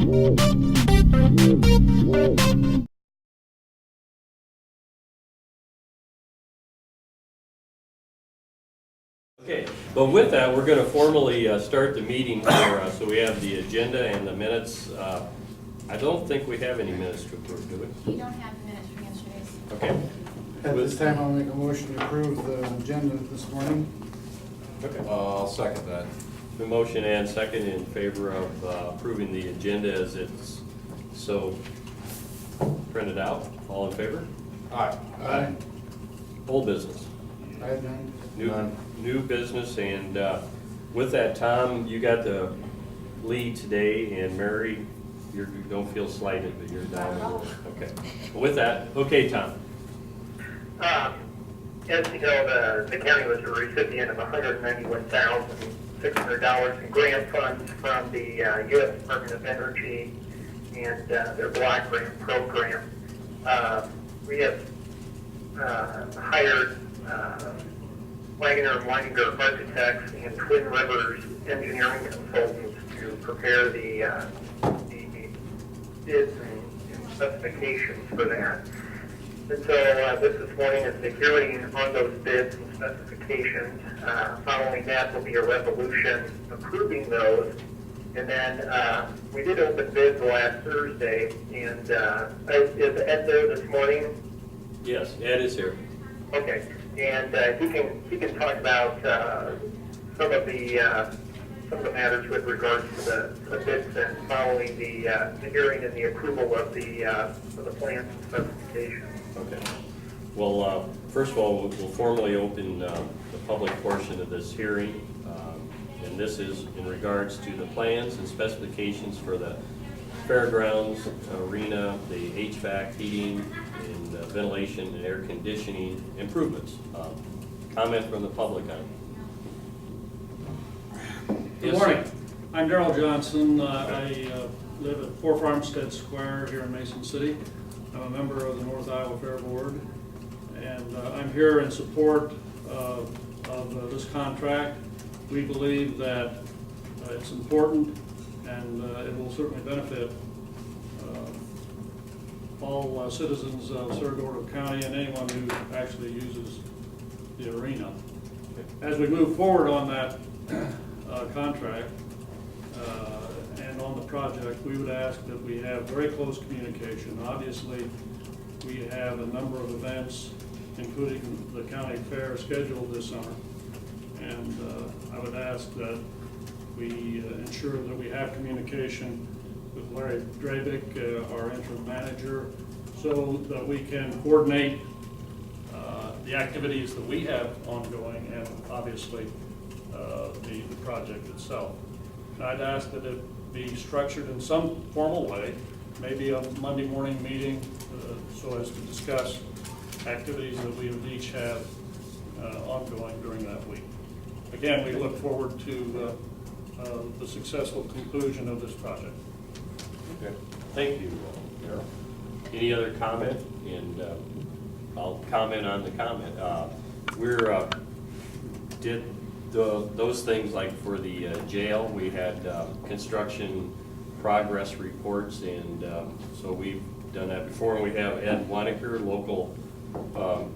Okay, but with that, we're going to formally start the meeting here. So we have the agenda and the minutes. I don't think we have any minutes to approve, do we? You don't have the minutes from yesterday's. Okay. At this time, I'll make a motion to approve the agenda this morning. Okay. I'll second that. The motion and second in favor of approving the agenda as it's so printed out. All in favor? Aye. Aye. Old business. I have none. New business, and with that, Tom, you got the lead today, and Mary, you don't feel slighted, but you're down. Okay. With that, okay, Tom. As you know, the county was a recipient of $191,600 in grant funds from the U.S. Department of Energy and their block grant program. We have hired Wagner and Weininger Architects and Twin Rivers Engineering Consultants to prepare the bids and specifications for that. And so this morning is the hearing on those bids and specifications. Following that will be a resolution approving those. And then we did open bids last Thursday, and is Ed there this morning? Yes, Ed is here. Okay, and he can talk about some of the matters with regards to the bids and following the hearing and the approval of the plans and specifications. Okay. Well, first of all, we'll formally open the public portion of this hearing, and this is in regards to the plans and specifications for the fairgrounds, arena, the HVAC, heating, and ventilation and air conditioning improvements. Comment from the public on it? Good morning. I'm Darrell Johnson. I live at 4 Farmstead Square here in Mason City. I'm a member of the North Iowa Fair Board, and I'm here in support of this contract. We believe that it's important, and it will certainly benefit all citizens of Cerro Gordo County and anyone who actually uses the arena. As we move forward on that contract and on the project, we would ask that we have very close communication. Obviously, we have a number of events, including the county fair, scheduled this summer. And I would ask that we ensure that we have communication with Larry Drabick, our interim manager, so that we can coordinate the activities that we have ongoing and obviously the project itself. And I'd ask that it be structured in some formal way, maybe a Monday morning meeting so as to discuss activities that we would each have ongoing during that week. Again, we look forward to the successful conclusion of this project. Okay. Thank you, Darrell. Any other comment? And I'll comment on the comment. Did those things, like for the jail, we had construction progress reports, and so we've done that before. And we have Ed Weininger, local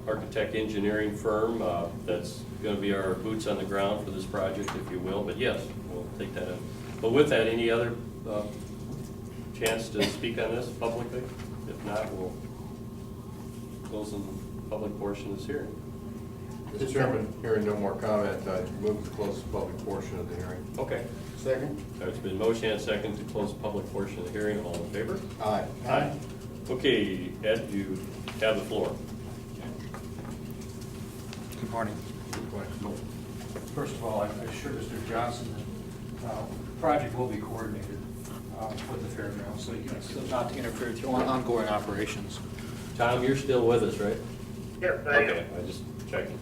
architect engineering firm, that's going to be our boots on the ground for this project, if you will. But yes, we'll take that in. But with that, any other chance to speak on this publicly? If not, we'll close the public portion of this hearing. Mr. Chairman, hearing no more comment, I move to close the public portion of the hearing. Okay. Second? It's been motion and second to close the public portion of the hearing. All in favor? Aye. Aye. Okay, Ed, you have the floor. Good morning. First of all, I assure Mr. Johnson that the project will be coordinated with the fairgrounds, so you can still not to interfere with your ongoing operations. Tom, you're still with us, right? Yes, I am. Okay, I just checking.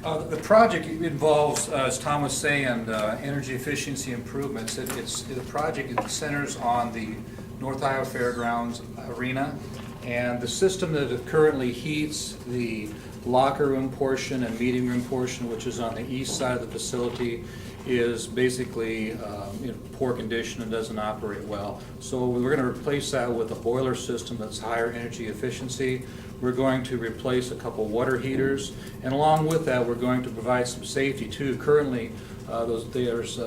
The project involves, as Tom was saying, energy efficiency improvements. The project centers on the North Iowa Fairgrounds arena, and the system that currently heats the locker room portion and meeting room portion, which is on the east side of the facility, is basically in poor condition and doesn't operate well. So we're going to replace that with a boiler system that's higher energy efficiency. We're going to replace a couple water heaters, and along with that, we're going to provide some safety too. Currently, there's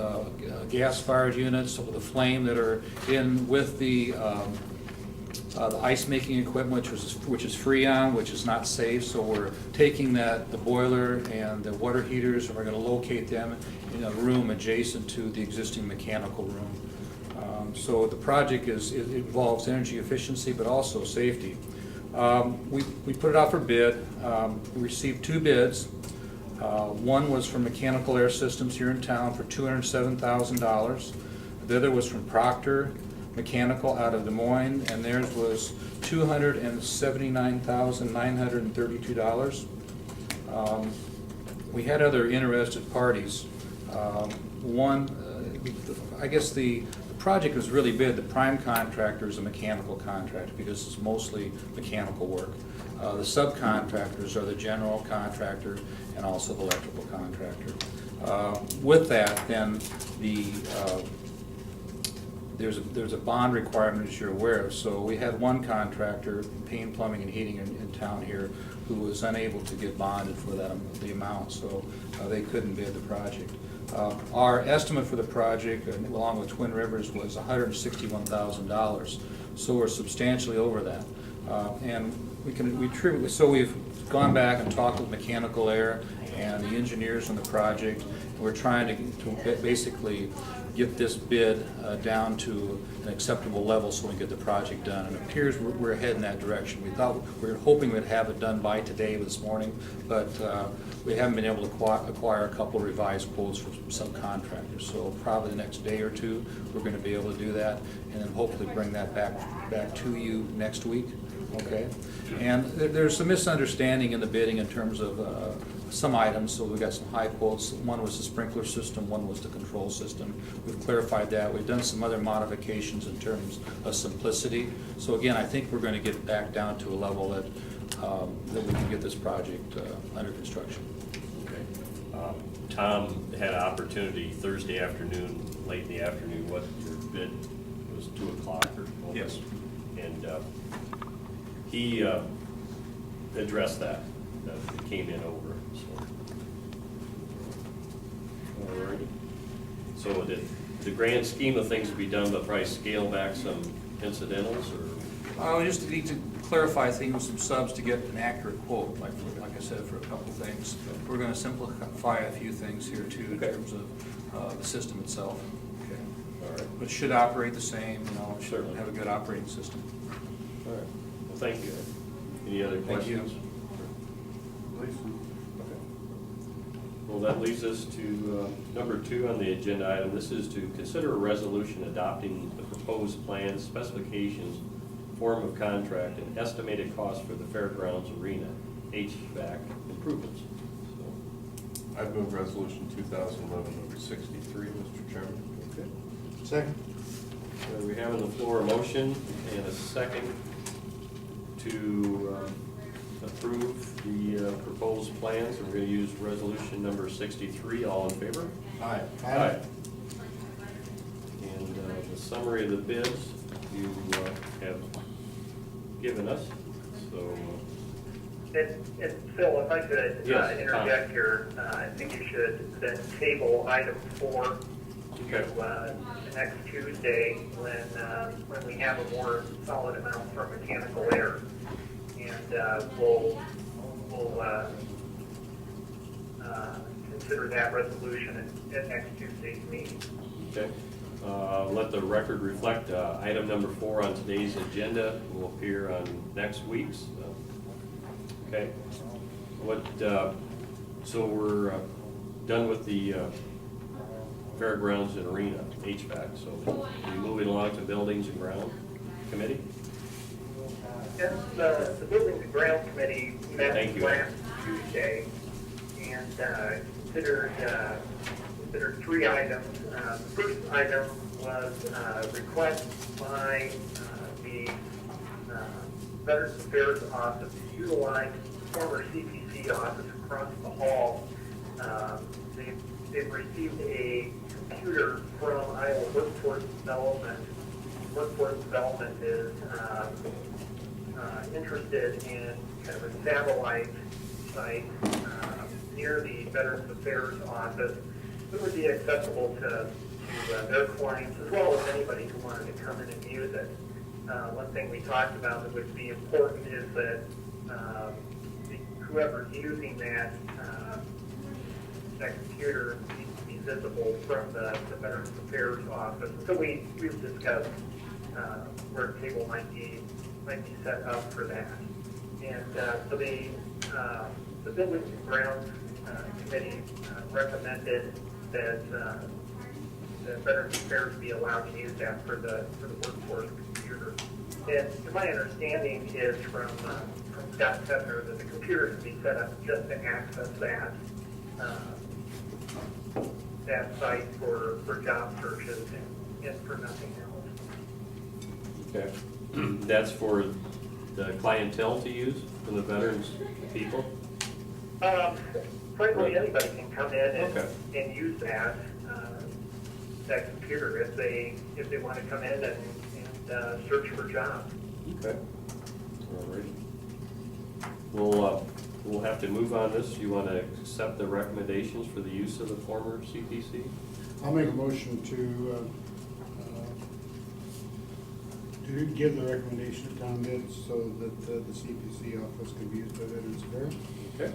gas-fired units with a flame that are in with the ice making equipment, which is Freon, which is not safe. So we're taking the boiler and the water heaters, and we're going to locate them in a room adjacent to the existing mechanical room. So the project it involves energy efficiency, but also safety. We put it out for bid. We received 2 bids. One was from Mechanical Air Systems here in town for $207,000. The other was from Proctor Mechanical out of Des Moines, and theirs was $279,932. We had other interested parties. I guess the project was really bid. The prime contractor is a mechanical contractor because it's mostly mechanical work. The subcontractors are the general contractor and also the electrical contractor. With that, then there's a bond requirement, as you're aware of. So we had one contractor, Payne Plumbing and Heating in town here, who was unable to get bonded for the amount, so they couldn't bid the project. Our estimate for the project, along with Twin Rivers, was $161,000. So we're substantially over that, and so we've gone back and talked with Mechanical Air and the engineers on the project. We're trying to basically get this bid down to an acceptable level so we can get the project done. And it appears we're heading in that direction. We were hoping we'd have it done by today, this morning, but we haven't been able to acquire a couple of revised quotes from some contractors. So probably the next day or two, we're going to be able to do that, and then hopefully bring that back to you next week. Okay. And there's some misunderstanding in the bidding in terms of some items, so we've got some high quotes. One was the sprinkler system, one was the control system. We've clarified that. We've done some other modifications in terms of simplicity. So again, I think we're going to get back down to a level that we can get this project under construction. Okay. Tom had an opportunity Thursday afternoon, late in the afternoon. What your bid was 2 o'clock or 12? Yes. And he addressed that. It came in over. So. All righty. So the grand scheme of things to be done, but probably scale back some incidentals, or? We just need to clarify things with some subs to get an accurate quote, like I said, for a couple things. We're going to simplify a few things here too in terms of the system itself. Okay. All right. But it should operate the same, it should Certainly. have a good operating system. All right. Well, thank you. Any other Thank you. questions? Okay. Well, that leads us to number 2 on the agenda item. This is to consider a resolution adopting the proposed plans, specifications, form of contract, and estimated cost for the Fairgrounds Arena HVAC improvements. So, I'd move resolution 2011-63, Mr. Chairman. okay. Second. We have on the floor a motion and a second to approve the proposed plans. We're going to use resolution number 63. All in favor? Aye. Aye. And the summary of the bids you have given us. So, And Phil, if I could Yes, interject here, I think you should then table item 4 to Okay. next Tuesday when we have a more solid amount from Mechanical Air. And we'll consider that resolution at next Tuesday's meeting. okay. Let the record reflect item number 4 on today's agenda will appear on next week's. Okay. So we're done with the Fairgrounds and Arena HVAC. So we moving along to Buildings and Ground Committee. Yes, the Buildings and Grounds Committee met Thank you. last Tuesday and considered 3 items. The first item was a request by the Veterans Affairs Office to utilize the former CPC office across the hall. they've received a computer from Iowa Workforce Development. Workforce Development is interested in kind of a satellite site near the Veterans Affairs office that would be accessible to their clients as well as anybody who wanted to come in and use it. One thing we talked about that would be important is that whoever's using that computer needs to be visible from the Veterans Affairs office. So we've discussed where a table might be set up for that. And so the Buildings and Grounds Committee recommended that the Veterans Affairs be allowed to use that for the workforce computer. And to my understanding is from Scott Tepner that the computer can be set up just to access that site for job searches and for nothing else. Okay. That's for the clientele to use, from the veterans people? Frankly, anybody can come in Okay. and use that computer if they want to come in and search for jobs. Okay. All right. We'll have to move on this. You want to accept the recommendations for the use of the former CPC? I'll make a motion to give the recommendation to town bids so that the CPC office can be used by Veterans Affairs. Okay.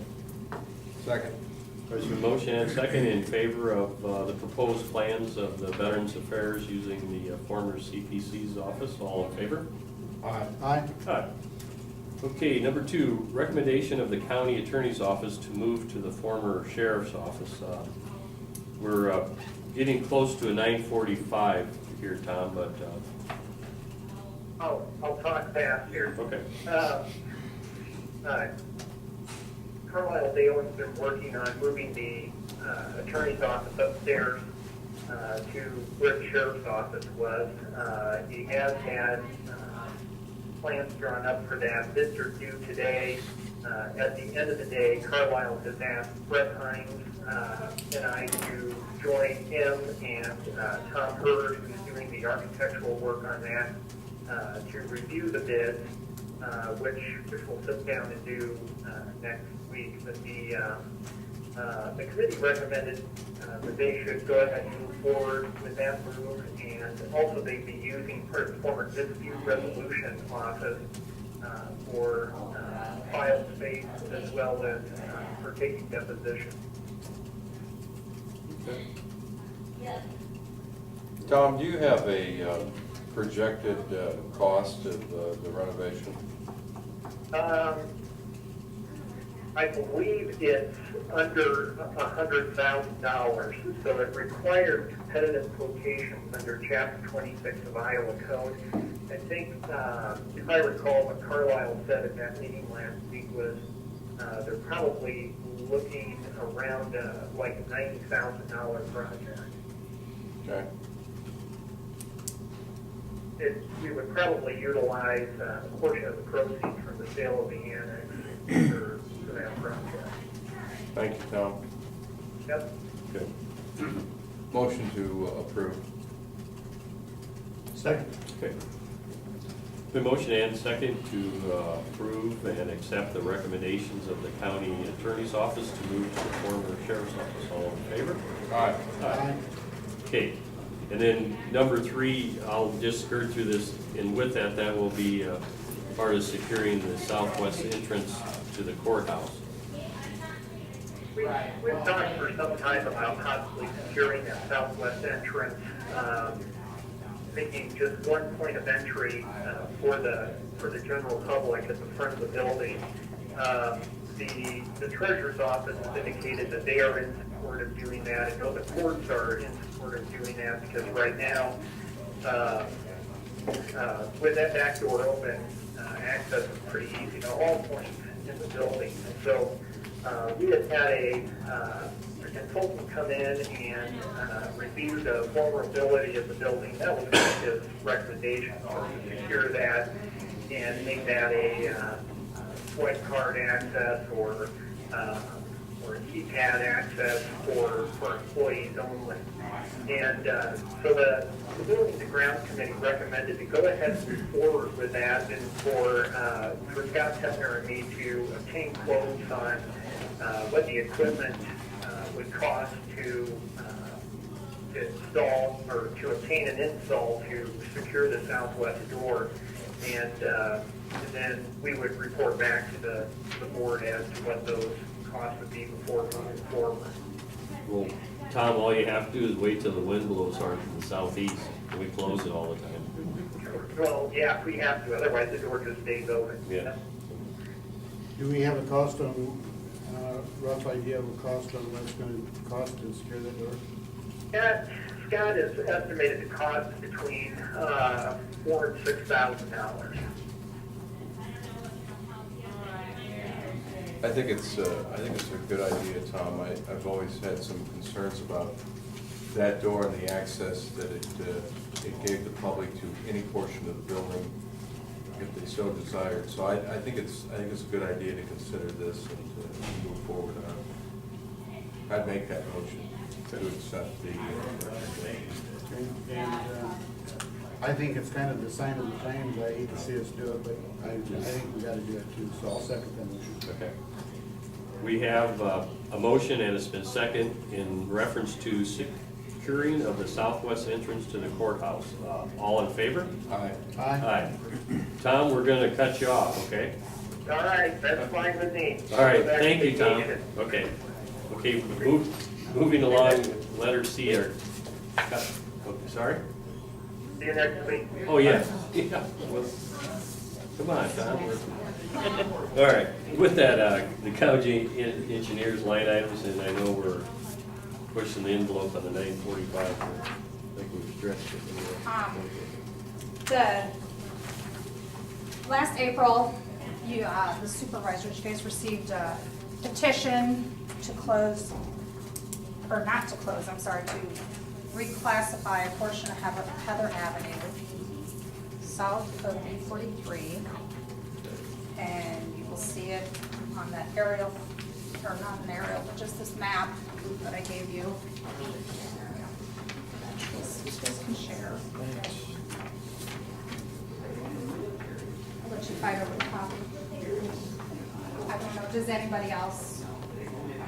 Second. There's a motion and a second in favor of the proposed plans of the Veterans Affairs using the former CPC's office. All in favor? Aye. Aye. Aye. Okay, number 2, recommendation of the county attorney's office to move to the former sheriff's office. We're getting close to a 9:45 here, Tom, but, I'll talk fast here. okay. Carlisle Dale has been working on moving the attorney's office upstairs to where the sheriff's office was. He has had plans drawn up for that. Bids are due today. At the end of the day, Carlisle has asked Brett Hines and I to join him and Tom Hurd, who's doing the architectural work on that, to review the bids, which we'll sit down and do next week. But the committee recommended that they should go ahead and move forward with that move, and also they'd be using part of the former dispute resolution office for file space as well as for taking depositions. Tom, do you have a projected cost of the renovation? I believe it's under $100,000, so it required competitive quotations under Chapter 26 of Iowa Code. I think, if I recall, what Carlisle said at that meeting last week was they're probably looking around like a $90,000 project. Okay. We would probably utilize a portion of the proceeds from the sale of the annex for that project. Thank you, Tom. Yep. Okay. Motion to approve. Second. Okay. The motion and second to approve and accept the recommendations of the county attorney's office to move to the former sheriff's office. All in favor? Aye. Aye. Okay, and then number 3, I'll just skirt through this, and with that, that will be part of securing the southwest entrance to the courthouse. We've talked for some time about possibly securing that southwest entrance, making just one point of entry for the general public at the front of the building. The treasurer's office has indicated that they are in support of doing that. I know the courts are in support of doing that because right now, with that back door open, access is pretty easy to all points in the building. And so we had a consultant come in and review the vulnerability of the building. That was one of his recommendations, to secure that and make that a swipe card access or or keypad access for employees only. And so the Buildings and Grounds Committee recommended to go ahead and move forward with that, and for Scott Tepner and me to obtain quotes on what the equipment would cost to install or to obtain an install to secure the southwest door. And then we would report back to the board as to what those costs would be before moving forward. Well, Tom, all you have to do is wait till the wind blows hard from the southeast. We close it all the time. Well, yeah, if we have to, otherwise the door just stays open. Yeah. Do we have a cost on, rough idea of a cost on what it's gonna cost to secure that door? Scott has estimated the cost between $4,000 and $6,000. I think it's a good idea, Tom. I've always had some concerns about that door and the access that it gave the public to any portion of the building if they so desired. So I think it's a good idea to consider this and to move forward on it. I'd make that motion to accept the Okay, and I think it's kind of the sign of the times. I hate to see us do it, but I think we gotta do it too, so I'll second that motion. Okay. We have a motion, and it's been second in reference to securing of the southwest entrance to the courthouse. All in favor? Aye. Aye. Aye. Tom, we're gonna cut you off, okay? All right, that's fine with me. All right, Go back thank to you, Tom. vacation. Okay. Okay, moving along, letter C, or, sorry? See you next week. Oh, yeah. Yeah. Well, come on, Tom. All right, with that, the county engineers line items, and I know we're pushing the envelope on the 945. I think we've stretched it. Last April, the supervisors, you guys received a petition to close, or not to close, I'm sorry, to reclassify a portion of Heather Avenue south of B43. And you will see it on that aerial, or not an aerial, but just this map that I gave you. You guys can share. I'll let you fight over the copy. I don't know, does anybody else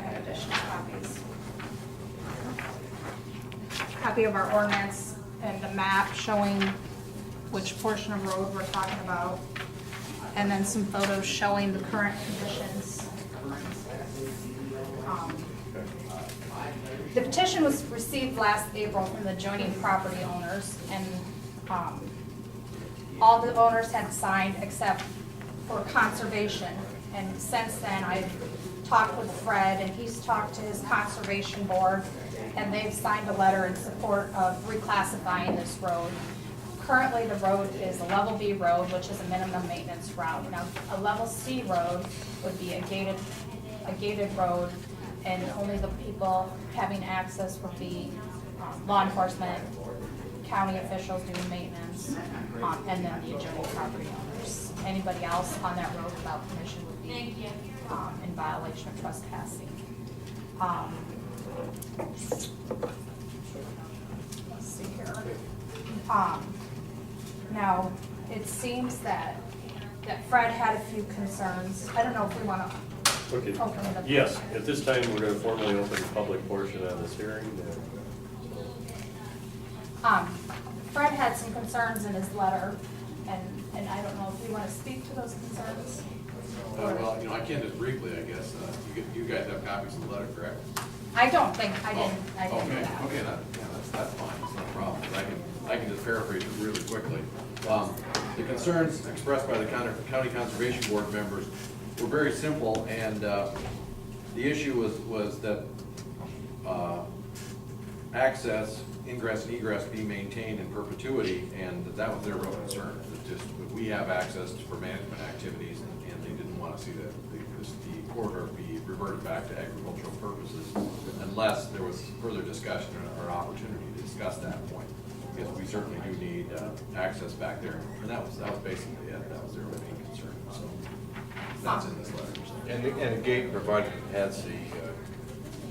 have additional copies? Copy of our ordinance and the map showing which portion of road we're talking about, and then some photos showing the current conditions. The petition was received last April from the adjoining property owners, and all the owners had signed except for conservation. And since then, I've talked with Fred, and he's talked to his conservation board, and they've signed a letter in support of reclassifying this road. Currently, the road is a level B road, which is a minimum maintenance route. Now, a level C road would be a gated road, and only the people having access would be law enforcement, county officials doing maintenance, and then the adjoining property owners. Anybody else on that road without permission would be in violation of trespassing. Let's see here. Now, it seems that Fred had a few concerns. I don't know if we want to Okay. open it up. Yes, at this time, we're going to formally open the public portion of this hearing. Fred had some concerns in his letter, and I don't know if we want to speak to those concerns. Well, I can just briefly, I guess, you guys have copies of the letter, correct? I don't think, I didn't do Okay, that. okay, that's fine, it's not a problem, I can just paraphrase it really quickly. The concerns expressed by the county conservation board members were very simple, and the issue was that access, ingress and egress be maintained in perpetuity, and that was their real concern. Just, we have access for management activities, and they didn't want to see that the corridor be reverted back to agricultural purposes unless there was further discussion or opportunity to discuss that point. because we certainly do need access back there. And that was basically it, that was their main concern, so that's in this letter. So. And a gate provided it has the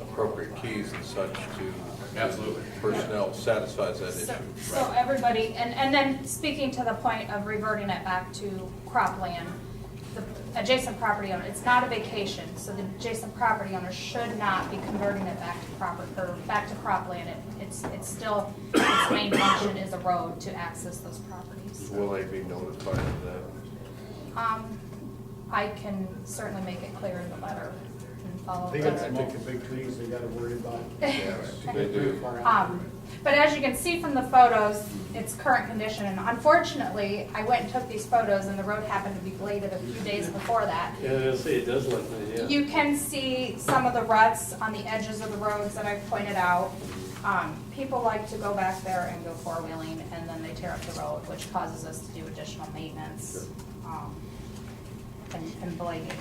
appropriate keys and such to Absolutely. personnel satisfies that issue. So everybody, and then speaking to the point of reverting it back to cropland, the adjacent property owner, it's not a vacation, so the adjacent property owner should not be converting it back to back to cropland. It's still, its main function is a road to access those properties. Will they be notified of that? I can certainly make it clear in the letter and follow. They got some big trees they gotta worry about. Yeah, they do. But as you can see from the photos, it's current condition, and unfortunately, I went and took these photos, and the road happened to be bladed a few days before that. Yeah, it does look, yeah. You can see some of the ruts on the edges of the roads that I've pointed out. People like to go back there and go four-wheeling, and then they tear up the road, which causes us to do additional maintenance and blading.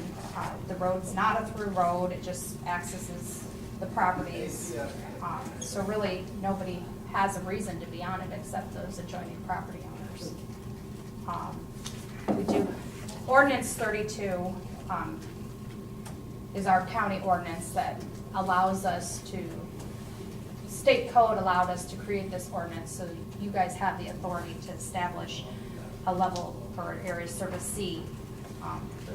The road's not a through road, it just accesses the properties. So really, nobody has a reason to be on it except those adjoining property owners. We do, ordinance 32 is our county ordinance that allows us to, state code allowed us to create this ordinance, so you guys have the authority to establish a level for area service C.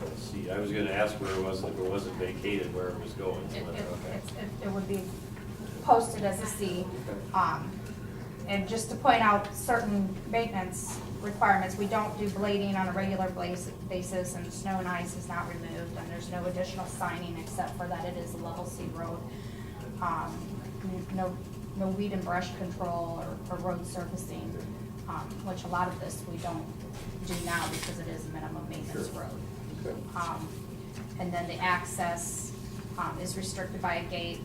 Let's see, I was gonna ask where it was, if it wasn't vacated, where it was going. It would be posted as a C. And just to point out certain maintenance requirements, we don't do blading on a regular basis, and snow and ice is not removed, and there's no additional signing except for that it is a level C road. No weed and brush control or road surfacing, which a lot of this we don't do now because it is a minimum maintenance road. Okay. And then the access is restricted by a gate,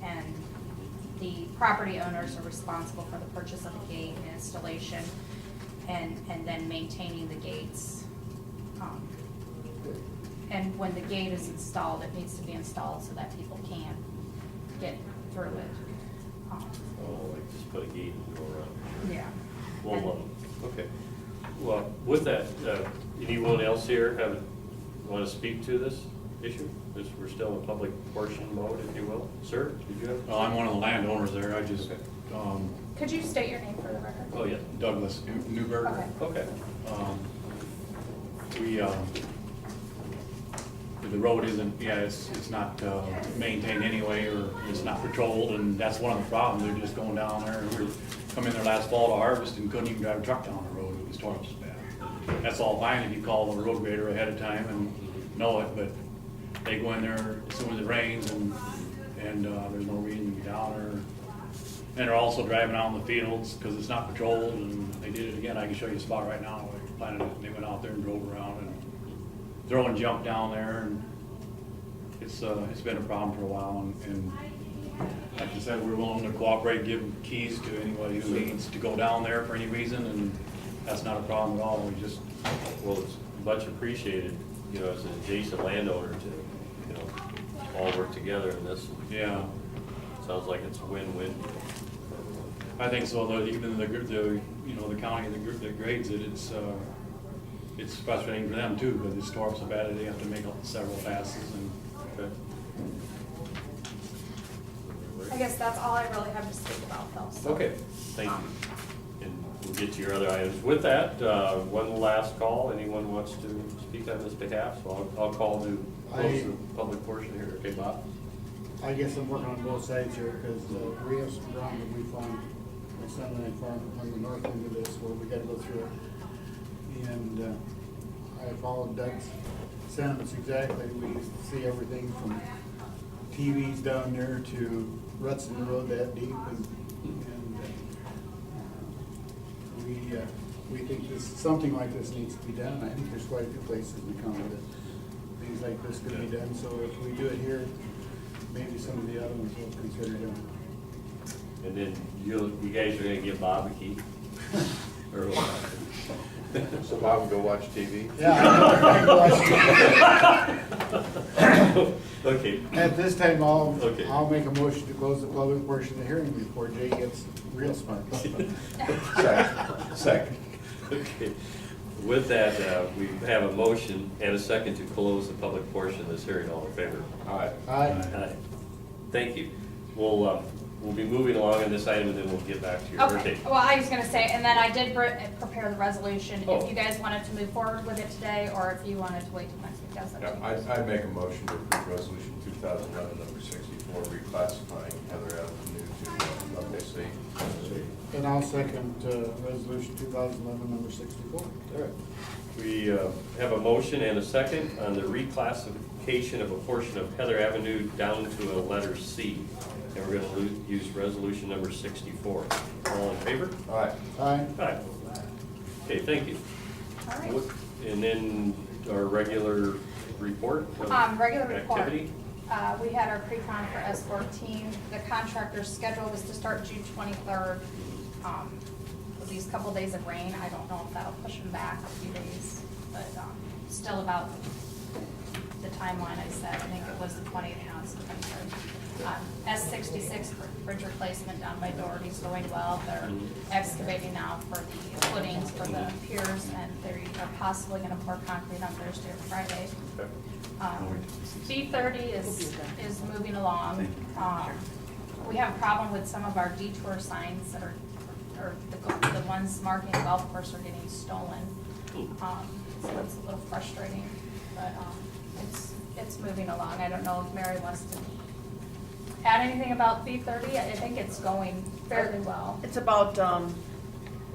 and the property owners are responsible for the purchase of the gate and installation, and then maintaining the gates. And when the gate is installed, it needs to be installed so that people can get through it. Oh, like just put a gate and go around. Yeah. Well, okay. Well, with that, anyone else here want to speak to this issue? We're still in public portion mode, if you will. Sir, did you have? I'm one of the landowners there. I just, Could you state your name for the record? Oh, yeah. Douglas Newberg. Okay. Okay. The road isn't, it's not maintained anyway, or it's not patrolled, and that's one of the problems. They're just going down there, and we were coming there last fall to harvest and couldn't even drive a truck down the road. It was torn up so bad. That's all fine if you call the road grader ahead of time and know it, but they go in there as soon as it rains, and there's no reason to be down there. And they're also driving out in the fields because it's not patrolled, and they did it again. I can show you a spot right now where they planted it, and they went out there and drove around and throwing junk down there, and it's been a problem for a while, and like I said, we're willing to cooperate, give keys to anybody who needs to go down there for any reason, and that's not a problem at all. We just, Well, it's much appreciated, as an adjacent landowner to, all work together in this. yeah, Sounds like it's a win-win. I think so, though. Even the county, the group that grades it, it's frustrating for them too, because it's tore up so bad that they have to make several passes, and Okay. I guess that's all I really have to speak about, though. So. Okay, thank you. And we'll get to your other items. With that, one last call. Anyone wants to speak on this behalf? So I'll call to close the public portion here. Okay, Bob? I guess I'm working on both sides here, because we have some ground that we found, my son and I farm on the north end of this, where we gotta go through it. And I followed Doug's sentiments exactly. We see everything from TVs down there to ruts in the road that deep, and we think something like this needs to be done. I think there's quite a few places in the county that things like this could be done, so if we do it here, maybe some of the other ones will consider doing And then you guys are gonna give Bob a key? Or what? So Bob can go watch TV? Yeah. Okay. At this time, Okay. I'll make a motion to close the public portion of the hearing before Jay gets real smart. Second. Okay. With that, we have a motion and a second to close the public portion of this hearing. All in favor? Aye. Aye. Aye. Thank you. We'll be moving along on this item, and then we'll get back to your Okay, birthday. well, I was gonna say, and then I did prepare the resolution, Oh. if you guys wanted to move forward with it today, or if you wanted to wait till next week, that's up to Yeah, you. I make a motion to approve resolution 2011, number 64, reclassifying Heather Avenue to LKC. And I'll second resolution 2011, number 64. All right. We have a motion and a second on the reclassification of a portion of Heather Avenue down to a letter C. And we're going to use resolution number 64. All in favor? Aye. Aye. Aye. Okay, thank you. All right. And then our regular report of Regular report. activity. We had our pre-con for S14. The contractor's schedule was to start June 23rd. With these couple days of rain, I don't know if that'll push them back a few days, but still about the timeline I said. I think it was the 20th now, it's the 23rd. S66 bridge replacement down by Doherty's going well. They're excavating now for the footings for the piers, and they are possibly going to pour concrete on Thursday or Friday. Okay. B30 is moving along. We have a problem with some of our detour signs that are, or the ones marking the golf course are getting stolen. So it's a little frustrating, but it's moving along. I don't know if Mary wants to add anything about B30. I think it's going fairly well. It's about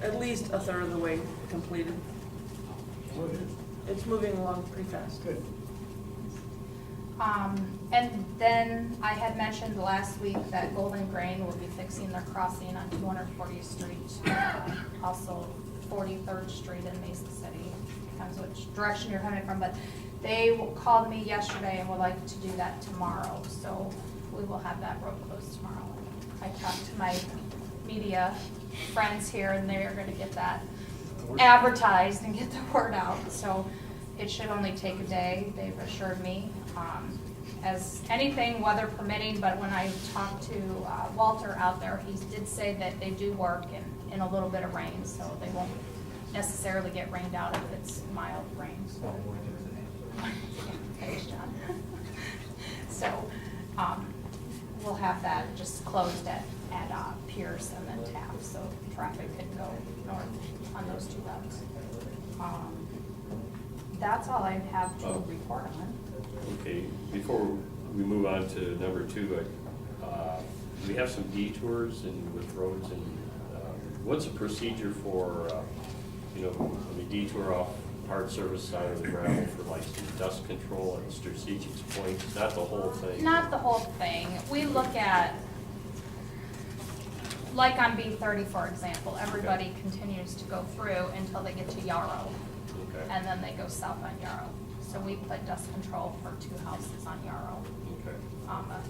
at least a third of the way completed. Oh, it is. It's moving along pretty fast. Good. And then I had mentioned last week that Golden Grain will be fixing their crossing on 240th Street, also 43rd Street in Mesa City. Depends which direction you're coming from, but they called me yesterday and would like to do that tomorrow. So we will have that road closed tomorrow. I talked to my media friends here, and they are going to get that advertised and get the word out. So it should only take a day, they've assured me, as anything weather permitting. But when I talked to Walter out there, he did say that they do work in a little bit of rain, so they won't necessarily get rained out if it's mild rain. So, thanks, John. So we'll have that just closed at Pierce and then Taft, so traffic can go north on those two routes. That's all I have to report on. Okay, before we move on to number 2, we have some detours with roads, and what's the procedure for, the detour off hard surface side of the gravel for like some dust control and strategic points, not the whole thing? Not the whole thing. We look at, like on B30, for example, everybody continues to go through until they get to Yarrow. Okay. And then they go south on Yarrow. So we put dust control for 2 houses on Yarrow, Okay.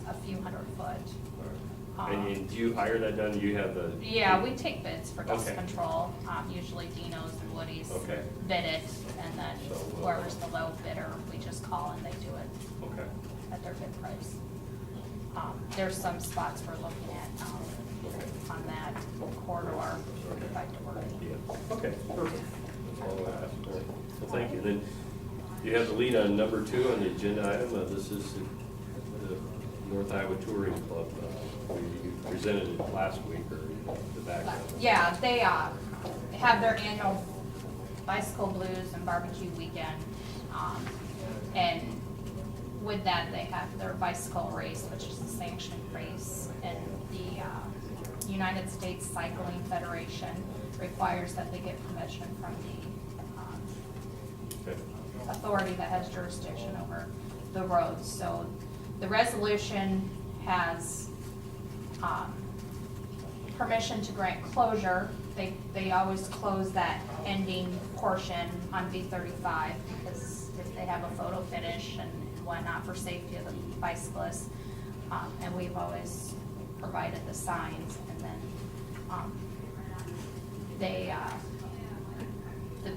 a few 100 foot. And do you hire that done? Do you have the? Yeah, we take bids for dust Okay. control, usually Dino's and Woody's. Okay. Bid it, and then So we'll- whoever's the low bidder, we just call and they do it Okay. at their bid price. There's some spots we're looking at, on that corridor, by Doherty. Yeah, okay, perfect. That's all I asked for. Well, thank you. Then you have the lead on number 2 on the agenda item. This is the North Iowa Touring Club. We presented it last week, or the background. Yeah, they have their annual bicycle blues and barbecue weekend. And with that, they have their bicycle race, which is a sanctioned race. And the United States Cycling Federation requires that they get permission from the Okay. authority that has jurisdiction over the roads. So the resolution has permission to grant closure. They always close that ending portion on B35 because if they have a photo finish and whatnot for safety of the bicyclists. And we've always provided the signs, and then they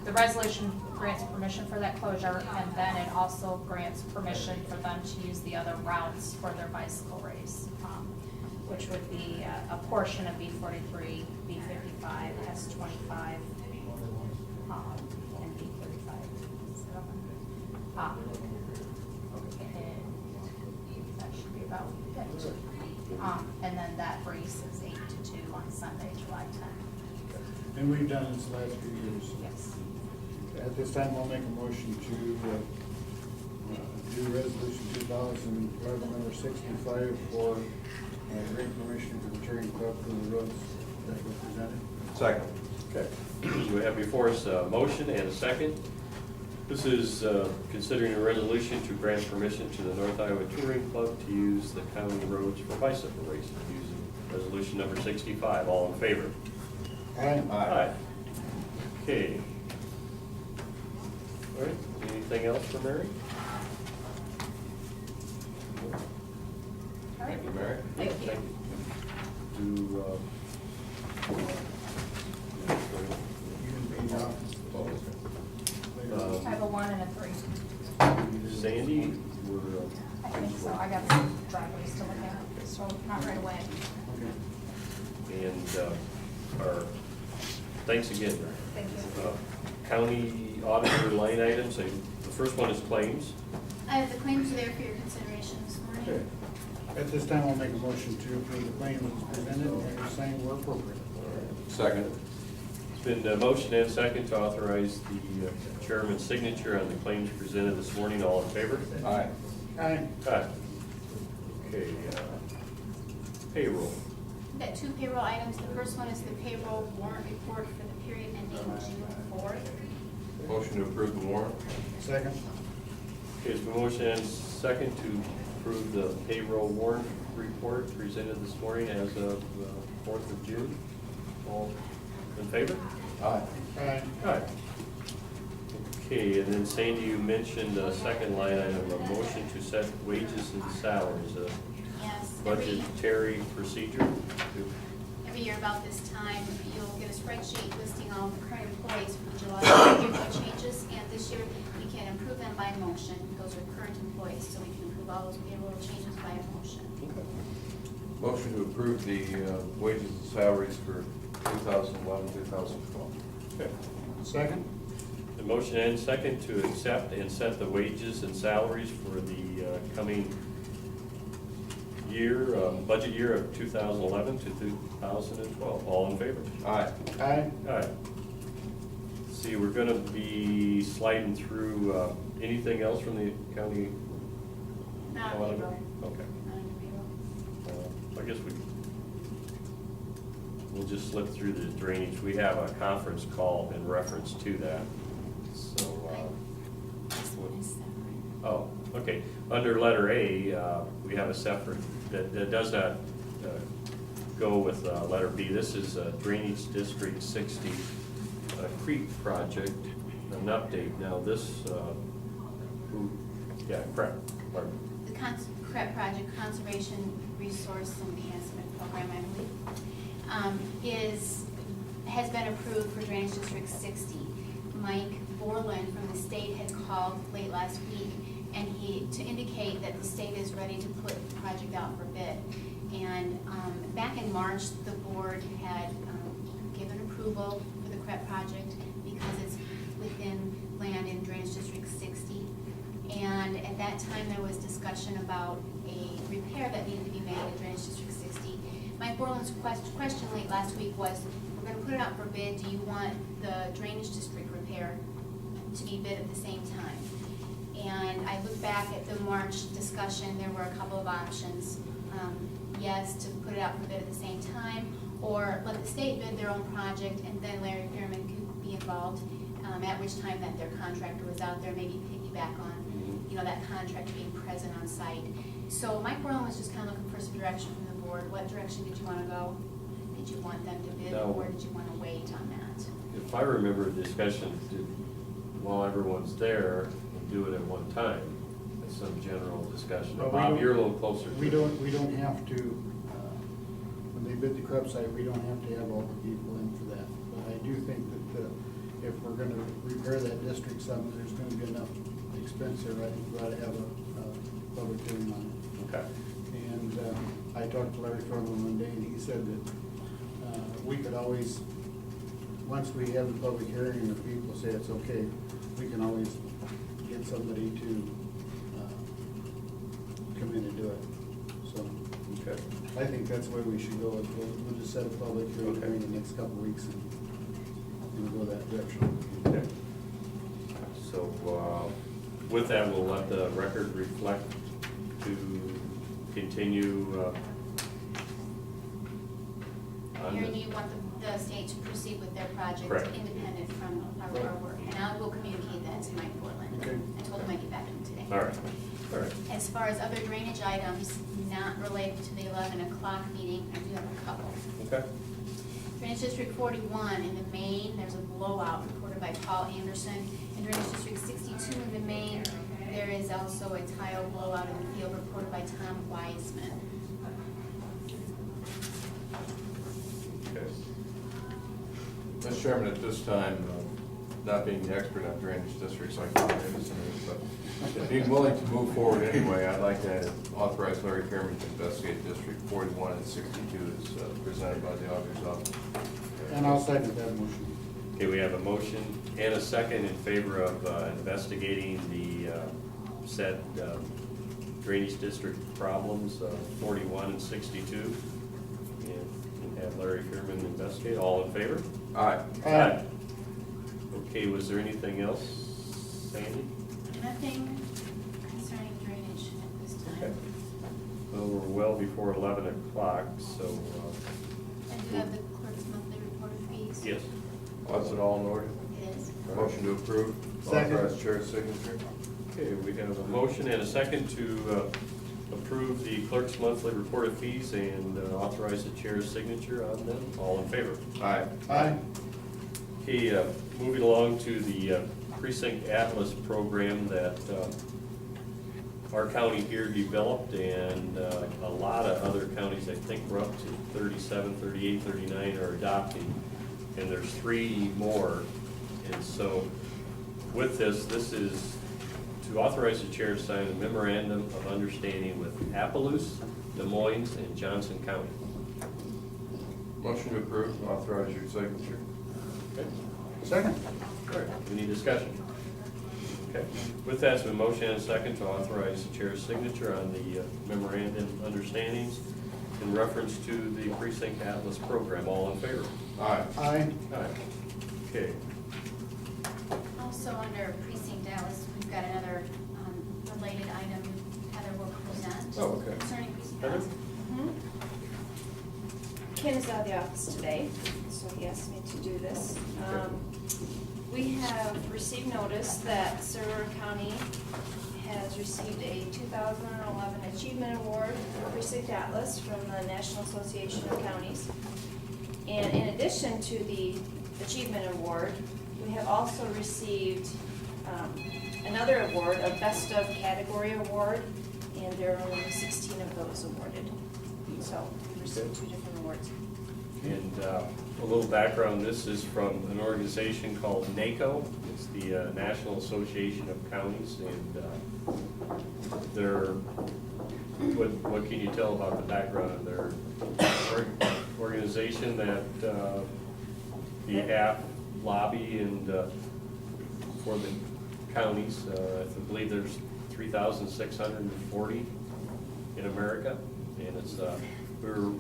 the resolution grants permission for that closure, and then it also grants permission for them to use the other routes for their bicycle race, which would be a portion of B 43, B 55, S 25, and B 35. And that should be about it. And then that race is 8 to 2 on Sunday, July 10th. And we've done this the last few years. Yes. At this time, I'll make a motion to do resolution 2011 number 65 for grant permission to the touring club for the roads that were presented. Second. Okay. We have before us a motion and a second. This is considering a resolution to grant permission to the North Iowa Touring Club to use the county roads for bicycle racing using resolution number 65. All in favor? Aye. Aye. Okay. All right, anything else for Mary? Thank you, Mary. Thank you. Do, You can be now. I have a 1 and a 3. Sandy, we're, I think so. I got some driveways to look at, so not right away. Okay. and our, thanks again. Thank you. County auditor line items, the first one is claims. The claims are there for your consideration this morning. Okay. At this time, I'll make a motion to approve the claim as presented and sign where appropriate. Second. It's been motion and second to authorize the chairman's signature on the claims presented this morning. All in favor? Aye. Aye. Aye. Okay, payroll. We've got 2 payroll items. The first one is the payroll warrant report for the period ending June 4th. Motion to approve the warrant. Second. Okay, it's been motion and second to approve the payroll warrant report presented this morning as of 4th of June. All in favor? Aye. Aye. Aye. Okay, and then Sandy, you budgeted a second line item, a motion to set wages and salaries, a Yes, budgetary procedure. every year about this time, you'll get a spreadsheet listing all the current employees for July. There are no changes, and this year we can approve them by motion. Those are current employees, so we can approve all those payroll changes by motion. Motion to approve the wages and salaries for 2011, 2012. Okay. Second. The motion and second to accept and set the wages and salaries for the coming year, budget year of 2011 to 2012. All in favor? Aye. Aye. Aye. See, we're gonna be sliding through, anything else from the county? Not auditor? payroll. Okay. Not in payroll. I guess we'll just slip through the drainage. We have a conference call in reference to that, so. This one is separate. Oh, okay. Under letter A, we have a separate, that does not go with letter B. This is Drainage District 60 Creek Project, an update. Now this, CREP, pardon. The CREP project, Conservation Resource Enhancement Program, I believe, has been approved for Drainage District 60. Mike Borland from the state had called late last week, and to indicate that the state is ready to put the project out for bid. And back in March, the board had given approval for the CREP project because it's within land in Drainage District 60. And at that time, there was discussion about a repair that needed to be made in Drainage District 60. Mike Borland's question late last week was, we're going to put it out for bid, do you want the Drainage District repair to be bid at the same time? And I look back at the March discussion, there were a couple of options. Yes, to put it out for bid at the same time, or let the state bid their own project and then Larry Pearman could be involved, at which time that their contractor was out there, maybe piggyback on, that contract being present on site. So Mike Borland was just kind of looking for some direction from the board. What direction did you want to go? Did you want them to bid, No. or did you want to wait on that? If I remember the discussion, while everyone's there, we'll do it at one time. That's some general discussion. But we Bob, don't- you're a little closer. We don't have to, when they bid the CREP site, we don't have to have all the people in for that. But I do think that if we're gonna District Summit, there's gonna be enough expense there, I think we ought to have a public hearing on it. Okay. And I talked to Larry Furman one day, and he said that we could always, once we have the public hearing and the people say it's okay, we can always get somebody to come in and do it. So Okay. I think that's where we should go. We'll just set a public hearing Okay. in the next couple of weeks and go that direction. Okay. So, with that, we'll let the record reflect to continue, on Aaron, the- you want the state to proceed with their project Correct. independent from our work, and I will communicate that to Mike Portland. Okay. I told him I'd get back to him today. All right, all right. As far as other drainage items not related to the 11 o'clock meeting, I do have a couple. Okay. Drainage District 41 in the main, there's a blowout reported by Paul Anderson. In Drainage District 62 in the main, there is also a tile blowout in the field reported by Tom Wiseman. Okay. Mr. Chairman, at this time, not being the expert on drainage districts like Tom Anderson is, but being willing to move forward anyway, I'd like to authorize Larry Fairman to investigate District 41 and 62 as presented by the auditor's office. And I'll second that motion. Okay, we have a motion and a second in favor of investigating the said drainage district problems, 41 and 62. And have Larry Fearman investigate. All in favor? Aye. Aye. Okay, was there anything else, Sandy? Nothing concerning drainage at this Okay. time. Well, we're well before 11 o'clock, so, I do have the clerk's monthly report of fees. yes. Was it all in order? It is. Motion to approve. Second. Authorize chair's signature. Okay, we have a motion and a second to approve the clerk's monthly report of fees and authorize the chair's signature on them. All in favor? Aye. Aye. Okay, moving along to the Precinct Atlas program that our county here developed, and a lot of other counties, I think we're up to 37, 38, 39 are adopting, and there's 3 more. And so with this is to authorize the chair to sign a memorandum of understanding with Appaloosa, Des Moines, and Johnson County. Motion to approve. Authorize your signature. Okay. Second. All right, any discussion? Okay, with that, it's been motion and a second to authorize the chair's signature on the memorandum understandings in reference to the Precinct Atlas program. All in favor? Aye. Aye. Aye. Okay, Also, under Precinct Dallas, we've got another related item Heather will present. Oh, okay. Concerning Precinct Heather? Dallas. Ken is out of the office today, so he asked me to do this. We have received notice that Cerro County has received a 2011 Achievement Award for Precinct Atlas from the National Association of Counties. And in addition to the Achievement Award, we have also received another award, a Best of Category Award, and there are only 16 of those awarded. So we received 2 different awards. and a little background, this is from an organization called NACO. It's the National Association of Counties, and they're, what can you tell about the background of their organization that behalf lobby and for the counties? I believe there's 3,640 in America, and it's we're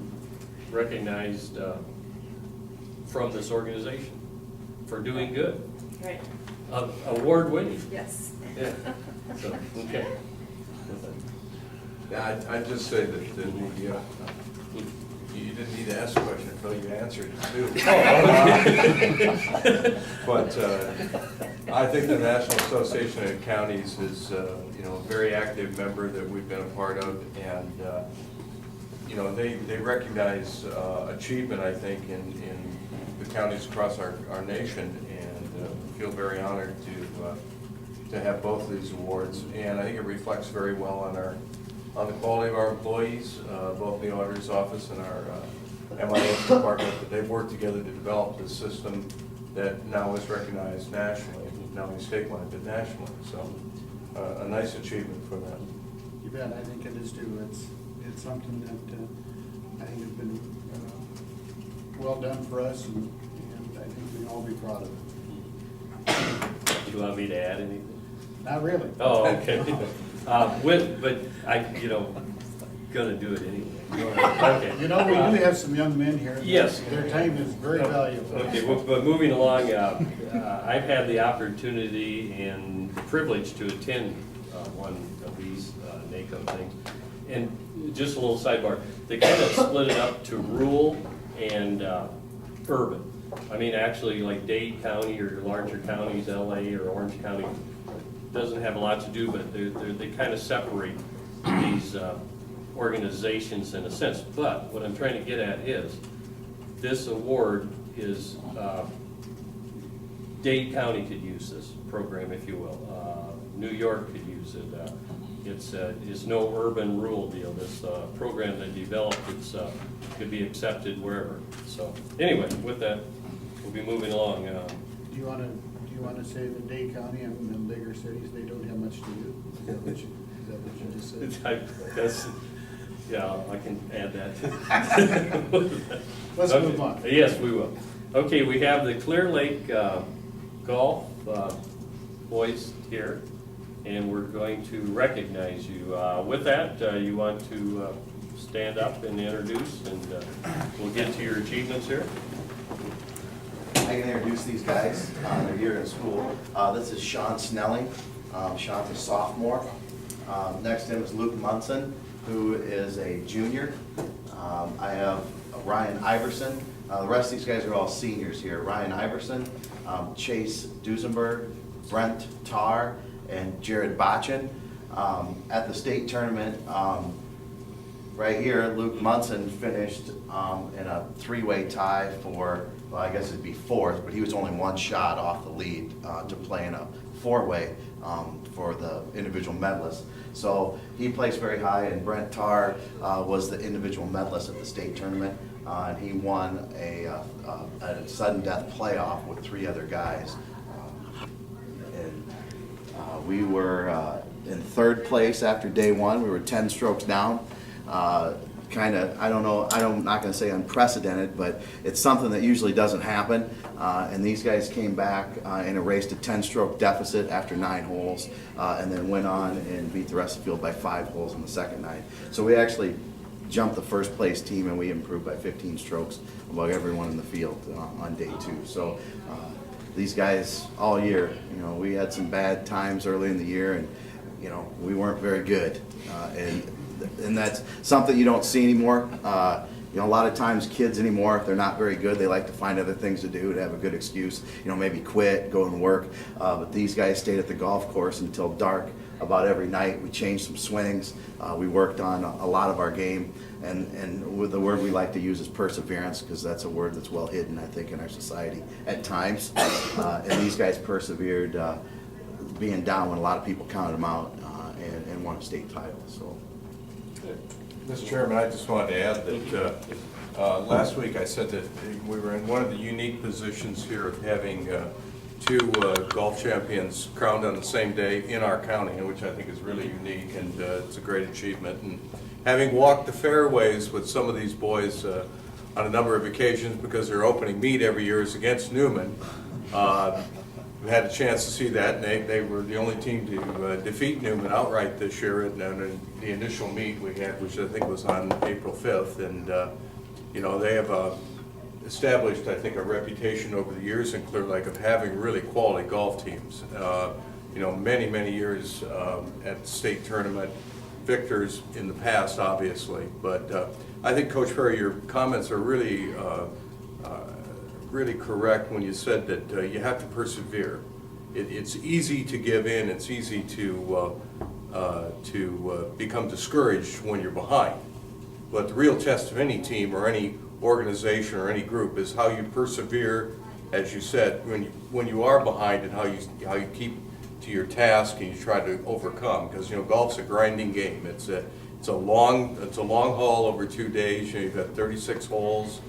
recognized from this organization for doing good, Right. award winning. Yes. Yeah. So, okay. Yeah, I'd just say that you didn't need to ask the question until you answered it too. But I think the National Association of Counties is, a very active member that we've been a part of, and they recognize achievement, I think, in the counties across our nation, and feel very honored to have both of these awards. And I think it reflects very well on the quality of our employees, both in the auditor's office and our MIS department, that they've worked together to develop this system that now is recognized nationally, not only statewide, but nationally. So a nice achievement for them. You bet, I think it is too. It's something that I think has been well done for us, and I think we can all be proud of it. Do you want me to add anything? Not really. Oh, okay. But gonna do it anyway. Okay. You know, we do have some young men here. Yes. Their time is very valuable. Okay, but moving along, I've had the opportunity and the privilege to attend one of these NACO things. And just a little sidebar, they kind of split it up to rural and urban. I mean, actually, like Dade County or larger counties, LA or Orange County, doesn't have a lot to do, but they kind of separate these organizations in a sense. But what I'm trying to get at is, this award is, Dade County could use this program, if you will. New York could use it. It's no urban rural deal. This program they developed, could be accepted wherever. So anyway, with that, we'll be moving along. Do you want to say that Dade County and the bigger cities, they don't have much to do? Is that what you just said? Yeah, I can add that. Let's Okay. move on. Yes, we will. Okay, we have the Clear Lake Golf boys here, and we're going to recognize you. With that, you want to stand up and introduce, and we'll get to your achievements here. I can introduce these guys. They're here in school. This is Sean Snelling. Sean's a sophomore. Next to him is Luke Munson, who is a junior. I have Ryan Iverson. The rest of these guys are all seniors here. Ryan Iverson, Chase Duesenberg, Brent Tarr, and Jared Botchin. At the state tournament, right here, Luke Munson finished in a three-way tie for, well, I guess it'd be fourth, but he was only one shot off the lead to play in a four-way for the individual medalist. So he placed very high, and Brent Tarr was the individual medalist at the state tournament. And he won a sudden death playoff with three other guys. We were in third place after day one. We were 10 strokes down. Kind of, I don't know, I'm not going to say unprecedented, but it's something that usually doesn't happen. And these guys came back and erased a 10-stroke deficit after 9 holes, and then went on and beat the rest of the field by 5 holes in the second night. So we actually jumped the first place team, and we improved by 15 strokes above everyone in the field on day 2. So these guys all year, we had some bad times early in the year, and we weren't very good, and that's something you don't see anymore. A lot of times kids anymore, if they're not very good, they like to find other things to do to have a good excuse, maybe quit, go and work. But these guys stayed at the golf course until dark about every night. We changed some swings. We worked on a lot of our game, and with the word we like to use is perseverance, because that's a word that's well hidden, I think, in our society at times. And these guys persevered, being down when a lot of people counted them out, and won a state title. So. Mr. Chairman, I just wanted to add that last week I said that we were in one of the unique positions here of having 2 golf champions crowned on the same day in our county, which I think is really unique, and it's a great achievement. And having walked the fairways with some of these boys on a number of occasions, because their opening meet every year is against Newman, we had a chance to see that, and they were the only team to defeat Newman outright this year in the initial meet we had, which I think was on April 5th. And they have established, I think, a reputation over the years in Clear Lake of having really quality golf teams. Many years at the state tournament, victors in the past, obviously. But I think, Coach Perry, your comments are really correct when you said that you have to persevere. It's easy to give in. It's easy to become discouraged when you're behind. But the real test of any team or any organization or any group is how you persevere, as you said, when you are behind, and how you keep to your task and you try to overcome. Because golf's a grinding game. It's a long haul over 2 days. You've got 36 holes.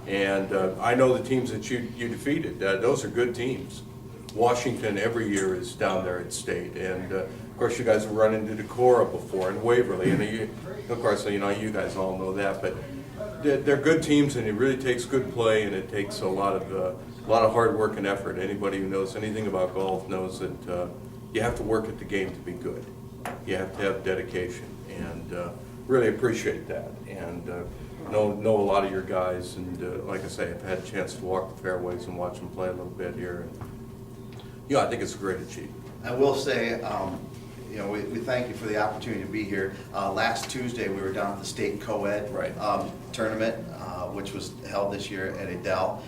And I know the teams that you defeated. Those are good teams. Washington every year is down there at state, and of course you guys have run into Decorah before and Waverly, and of course you guys all know that. But they're good teams, and it really takes good play, and it takes a lot of hard work and effort. Anybody who knows anything about golf knows that you have to work at the game to be good. You have to have dedication, and really appreciate that. And know a lot of your guys, and like I say, I've had a chance to walk the fairways and watch them play a little bit here. And, I think it's a great achievement. I will say, we thank you for the opportunity to be here. Last Tuesday, we were down at the state co-ed tournament, which was held this year at Adele.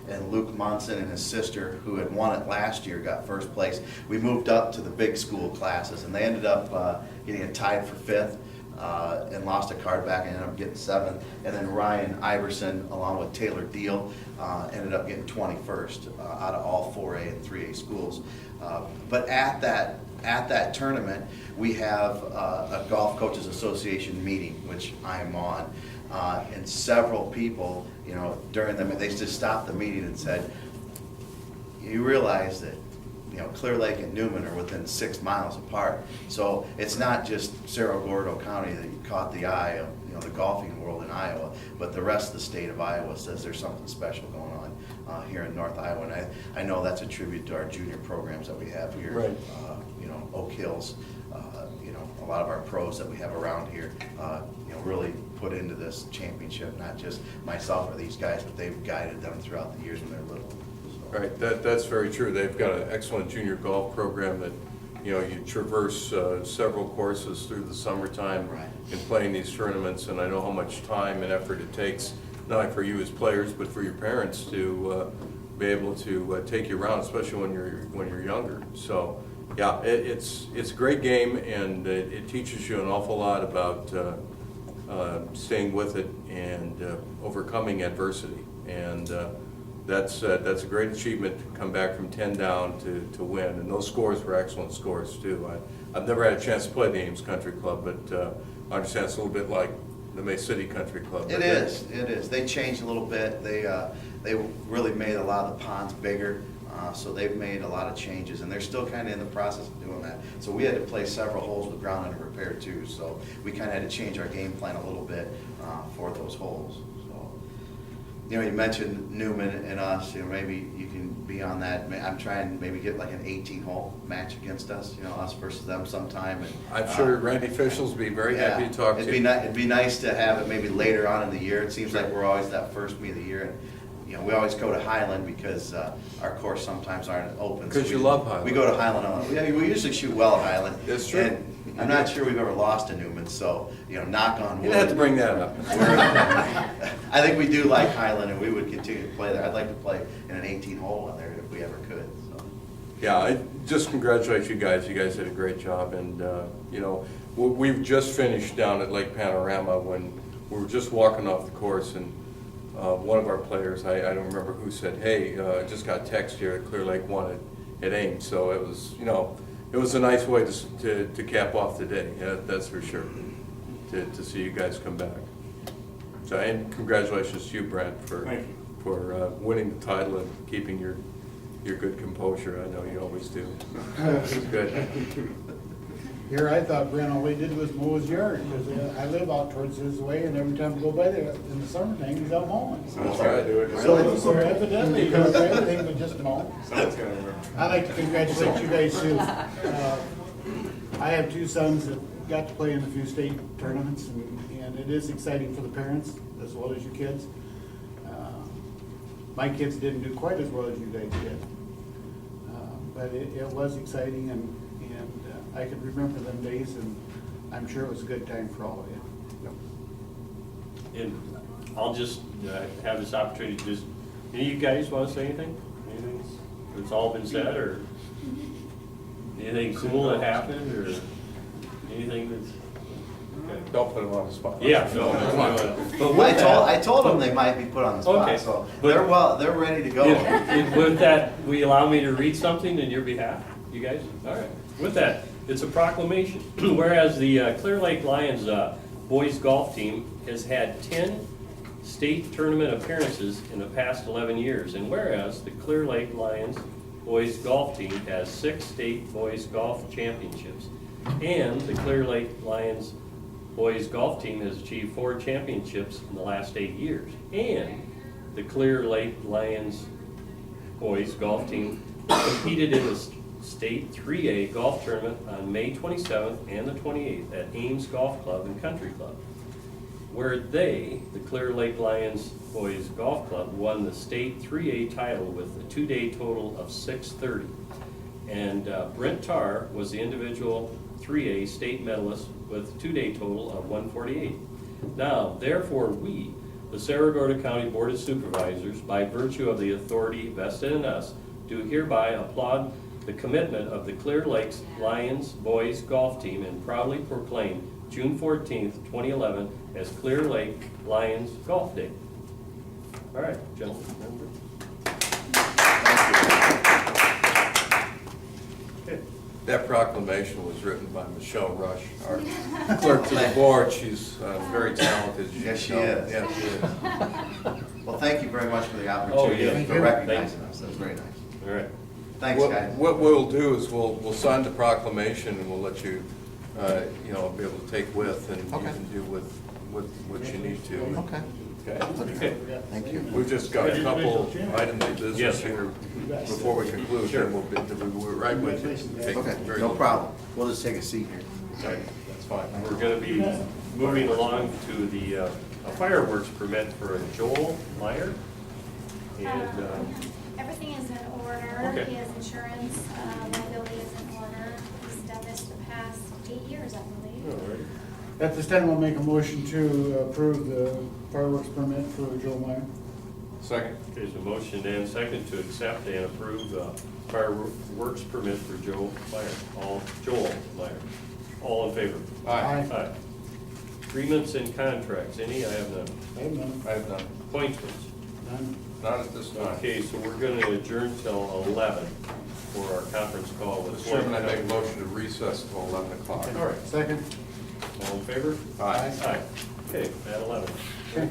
And Luke Monson and his sister, who had won it last year, got first place. We moved up to the big school classes, and they ended up getting it tied for 5th. And lost a card back and ended up getting 7th. And then Ryan Iverson, along with Taylor Deal, ended up getting 21st out of all 4A and 3A schools. But at that tournament, we have a Golf Coaches Association meeting, which I am on. And several people, during they just stopped the meeting and said, you realize that Clear Lake and Newman are within 6 miles apart. So it's not just Cerro Gordo County that caught the eye of the golfing world in Iowa, but the rest of the state of Iowa says there's something special going on here in North Iowa. And I know that's a tribute to our junior programs that we have here. Right. Oak Hills, a lot of our pros that we have around here, really put into this championship, not just myself or these guys, but they've guided them throughout the years when they're little. Right, that's very true. They've got an excellent junior golf program that, you traverse several courses through the summertime in playing these tournaments, and I know how much time and effort it takes, not only for you as players, but for your parents to be able to take you around, especially when you're younger. So, yeah, it's a great game, and it teaches you an awful lot about staying with it and overcoming adversity. And that's a great achievement to come back from 10 down to win, and those scores were excellent scores too. I've never had a chance to play the Ames Country Club, but I understand it's a little bit like the May City Country Club. It is. They changed a little bit. They really made a lot of the ponds bigger, so they've made a lot of changes, and they're still kind of in the process of doing that. So we had to play several holes with ground under repair too, so we kind of had to change our game plan a little bit for those holes. You mentioned Newman and us, maybe you can be on that. I'm trying to maybe get like an 18-hole match against us, us versus them sometime. And I'm sure Randy Fischel's be very happy to talk to you. It'd be nice to have it maybe later on in the year. It seems like we're always that first meet of the year. And, we always go to Highland because our course sometimes aren't open. Because you love Highland. We go to Highland. We usually shoot well at Highland. That's true. And I'm not sure we've ever lost to Newman, so, knock on wood. You have to bring that up. I think we do like Highland, and we would continue to play there. I'd like to play in an 18-hole on there if we ever could. So. Yeah, I just congratulate you guys. You guys did a great job, and we've just finished down at Lake Panorama when we were just walking off the course, and one of our players, I don't remember who, said, "Hey, I just got a text here at Clear Lake won at Ames." So it was, it was a nice way to cap off the day. Yeah, that's for sure. To see you guys come back. So, and congratulations to you, Brent, for winning the title and keeping your good composure. I know you always do. It's good. Here, I thought Brent all he did was mow his yard, because I live out towards his way, and every time I go by there in the summertime, he's out mowing. That's right. So evidently, he does everything but just mow. I'd like to congratulate you guys too. I have 2 sons that got to play in a few state tournaments, and it is exciting for the parents as well as your kids. My kids didn't do quite as well as you guys did, but it was exciting, and I can remember them days, and I'm sure it was a good time for all of you. And I'll just have this opportunity to any of you guys want to say anything? Anything? It's all been said, or anything cool that happened, or anything that's... Okay. Don't put them on the spot. Yeah, no. But with I told them they might be put on the spot, okay. so But they're ready to go. With that, will you allow me to read something in your behalf, you guys? All right. With that, it's a proclamation. Whereas the Clear Lake Lions boys golf team has had 10 state tournament appearances in the past 11 years. And whereas the Clear Lake Lions boys golf team has 6 state boys golf championships, and the Clear Lake Lions boys golf team has achieved 4 championships in the last 8 years, and the Clear Lake Lions boys golf team competed in the state 3A golf tournament on May 27th and the 28th at Ames Golf Club and Country Club, where they, the Clear Lake Lions Boys Golf Club, won the state 3A title with a 2-day total of 630. And Brent Tarr was the individual 3A state medalist with a 2-day total of 148. Now, therefore, we, the Cerro Gordo County Board of Supervisors, by virtue of the authority vested in us, do hereby applaud the commitment of the Clear Lakes Lions Boys Golf Team and proudly proclaim June 14th, 2011 as Clear Lake Lions Golf Day. All right, gentlemen. Okay. That proclamation was written by Michelle Rush, our clerk to the board. She's very talented. Yes, she know. is. Yeah, she is. Well, thank you very much for the Oh, opportunity, yeah. for recognizing us. That was very nice. All right. Thanks, guys. What we'll do is we'll sign the proclamation and we'll let you, be able to take with and you Okay. can do with what you need to. Okay. Okay. Okay. Thank you. We've just got a couple items of business Yes. here before we conclude, Sure. then we'll be right with you. Take Okay, very no little- problem. We'll just take a seat here. All right. That's fine. We're going to be moving along to the a fireworks permit for Joel Meyer. And Everything is in order. Okay. His insurance, liability is in order. He's done this the past 8 years, I believe. all right. At this time, I'll make a motion to approve the fireworks permit for Joe Meyer. Second. There's a motion and second to accept and approve the fireworks permit for Joel Meyer. Joel Meyer. All in favor? Aye. Aye. Agreements and contracts, any? I have none. I have none. I have none. Appointments. None. Not at this time. Okay, so we're going to adjourn till 11 for our conference call with. Mr. Chairman, I make a motion to recess until 11 o'clock. All right. Second. All in favor? Aye. Aye. Okay, at 11. Okay.